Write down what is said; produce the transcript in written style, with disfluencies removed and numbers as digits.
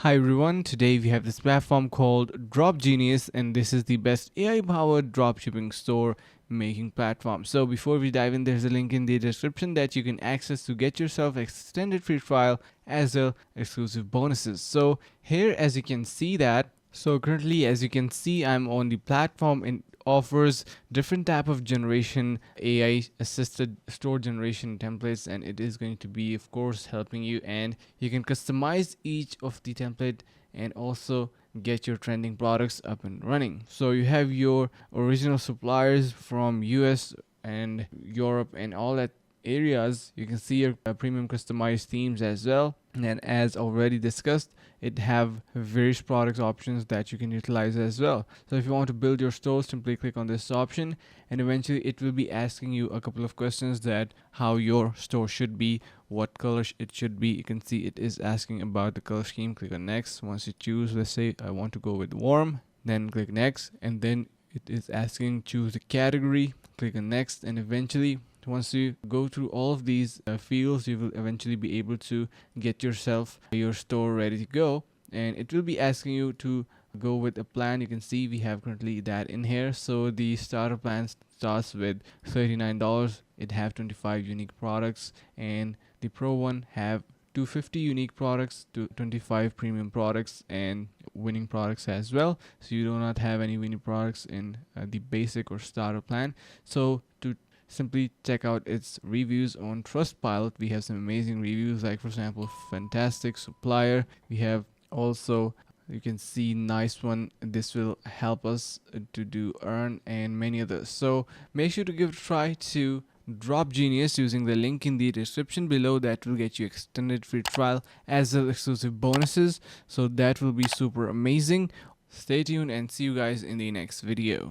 Hi everyone, today we have this platform called DropGenius and this is the best AI-powered dropshipping store making platform. So before we dive in, there's a link in the description that you can access to get yourself extended free trial as well exclusive bonuses. So here as you can see that, so currently as you can see I'm on the platform and offers different type of generation AI assisted store generation templates, and it is going to be of course helping you, and you can customize each of the template and also get your trending products up and running. So you have your original suppliers from US and Europe and all that areas. You can see your premium customized themes as well, and as already discussed, it have various products options that you can utilize as well. So if you want to build your store, simply click on this option and eventually it will be asking you a couple of questions that how your store should be, what color it should be. You can see it is asking about the color scheme. Click on next. Once you choose, let's say I want to go with warm, then click next, and then it is asking choose the category. Click on next, and eventually once you go through all of these fields, you will eventually be able to get yourself your store ready to go, and it will be asking you to go with a plan. You can see we have currently that in here. So the starter plan starts with $39. It have 25 unique products, and the pro one have 250 unique products to 25 premium products and winning products as well. So you do not have any winning products in the basic or starter plan. So to simply check out its reviews on Trustpilot, we have some amazing reviews, like for example fantastic supplier. We have also, you can see, nice one, this will help us to do earn, and many others. So make sure to give it a try to DropGenius using the link in the description below. That will get you extended free trial as well exclusive bonuses, so that will be super amazing. Stay tuned and see you guys in the next video.